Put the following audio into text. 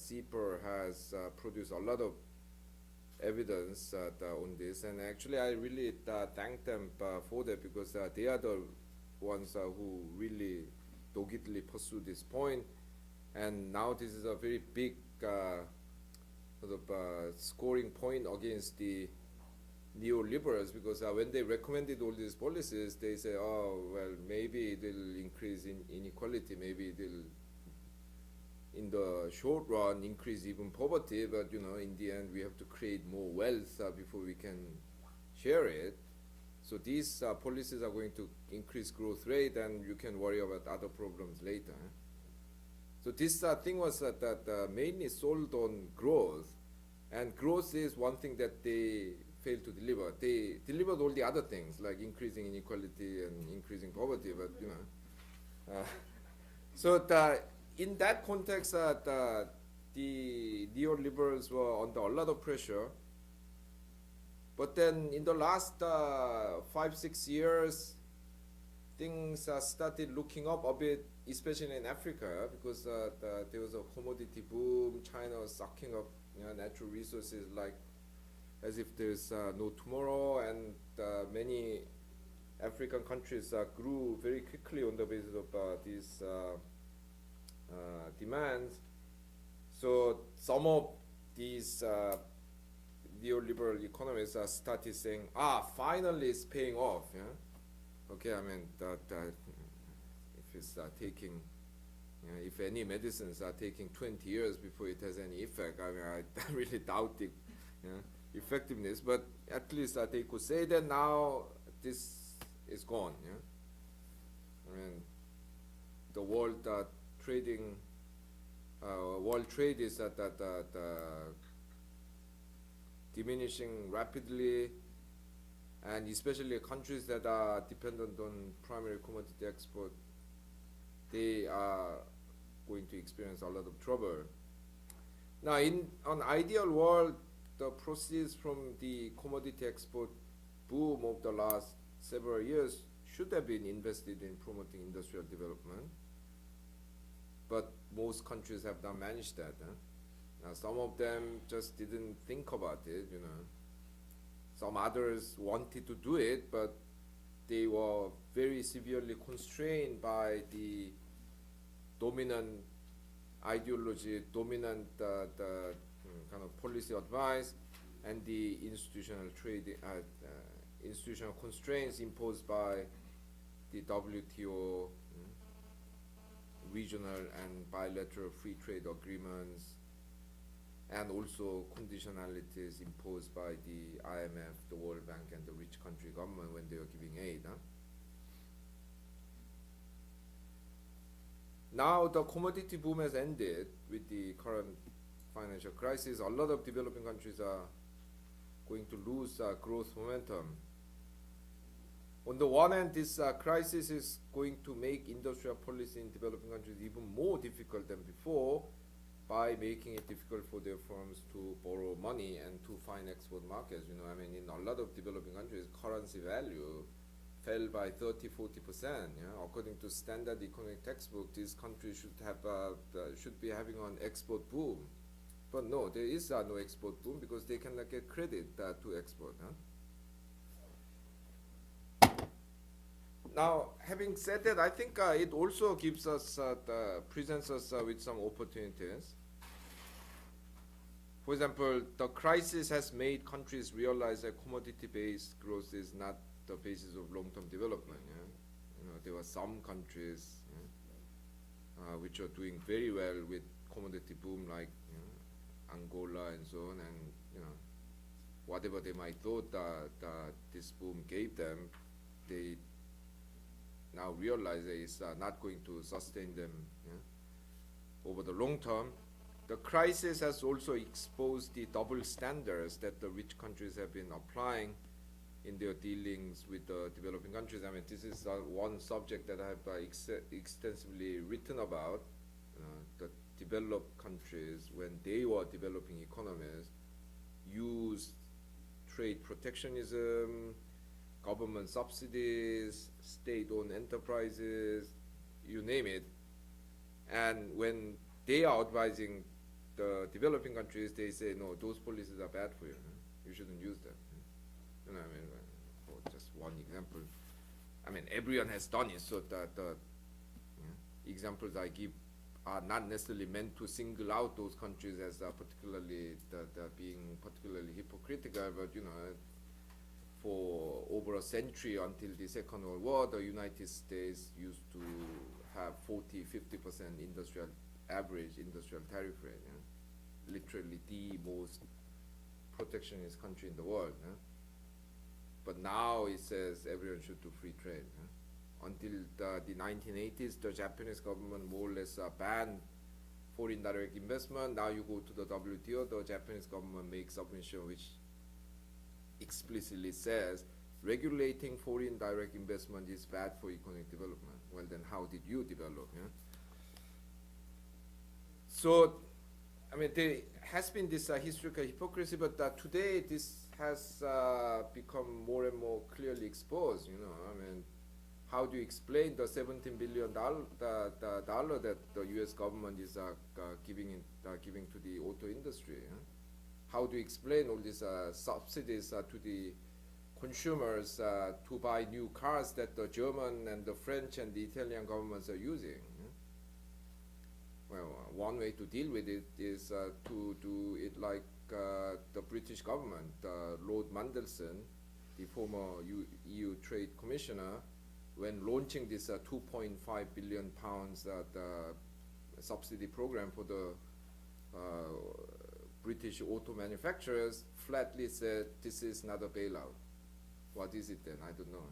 CEPR has produced a lot of evidence on this, and actually I really thank them for that, because they are the ones who really doggedly pursue this point, and now this is a very big sort of scoring point against the neoliberals, because when they recommended all these policies, they say, oh, well, maybe they'll increase inequality, maybe they'll, in the short run, increase even poverty, but in the end, we have to create more wealth before we can share it. So these policies are going to increase growth rate, and you can worry about other problems later. So this thing was that mainly sold on growth, and growth is one thing that they failed to deliver. They delivered all the other things like increasing inequality and increasing poverty, but so in that context, the neoliberals were under a lot of pressure. But then in the last 5-6 years, things started looking up a bit, especially in Africa, because there was a commodity boom. China was sucking up natural resources like as if there's no tomorrow, and many African countries grew very quickly on the basis of these demands. So some of these neoliberal economists started saying, finally it's paying off. Yeah? Okay, I mean, if it's taking, if any medicines are taking 20 years before it has any effect, I mean, I really doubt the effectiveness, but at least they could say that now this is gone. Yeah? I mean, the world trading, world trade is diminishing rapidly, and especially countries that are dependent on primary commodity export, they are going to experience a lot of trouble. Now, in an ideal world, the proceeds from the commodity export boom of the last several years should have been invested in promoting industrial development, but most countries have not managed that. Now, some of them just didn't think about it, Some others wanted to do it, but they were very severely constrained by the dominant ideology, dominant kind of policy advice, and the institutional constraints imposed by the WTO, regional and bilateral free trade agreements, and also conditionalities imposed by the IMF, the World Bank, and the rich country government when they were giving aid. Now the commodity boom has ended with the current financial crisis. A lot of developing countries are going to lose growth momentum. On the one hand, this crisis is going to make industrial policy in developing countries even more difficult than before, by making it difficult for their firms to borrow money and to find export markets. I mean, in a lot of developing countries, currency value fell by 30-40%. According to standard economic textbook, these countries should be having an export boom. But no, there is no export boom because they cannot get credit to export. Now, having said that, I think it also gives us, presents us with some opportunities. For example, the crisis has made countries realize that commodity-based growth is not the basis of long-term development. There were some countries which are doing very well with commodity boom, like Angola and so on, and whatever they might thought that this boom gave them, they now realize that it's not going to sustain them over the long term. The crisis has also exposed the double standards that the rich countries have been applying in their dealings with the developing countries. I mean, this is one subject that I have extensively written about. The developed countries, when they were developing economies, used trade protectionism, government subsidies, state-owned enterprises, you name it. And when they are advising the developing countries, they say, no, those policies are bad for you. You shouldn't use them. You know, I mean, for just one example. I mean, everyone has done it, so the examples I give are not necessarily meant to single out those countries as particularly being particularly hypocritical, but you know, for over a century until the Second World War, the United States used to have 40–50% average industrial tariff rate. Literally the most protectionist country in the world. But now it says everyone should do free trade. Until the 1980s, the Japanese government more or less banned foreign direct investment. Now you go to the WTO, the Japanese government makes submission which explicitly says regulating foreign direct investment is bad for economic development. Well, then how did you develop? So, I mean, there has been this historical hypocrisy, but today this has become more and more clearly exposed. You know, I mean, how do you explain the $17 billion that the U.S. government is giving to the auto industry? How do you explain all these subsidies to the consumers to buy new cars that the German and the French and the Italian governments are using? Well, one way to deal with it is to do it like the British government. Lord Mandelson, the former EU Trade Commissioner, when launching this 2.5 billion pounds subsidy program for the British auto manufacturers, flatly said this is not a bailout. What is it then? I don't know.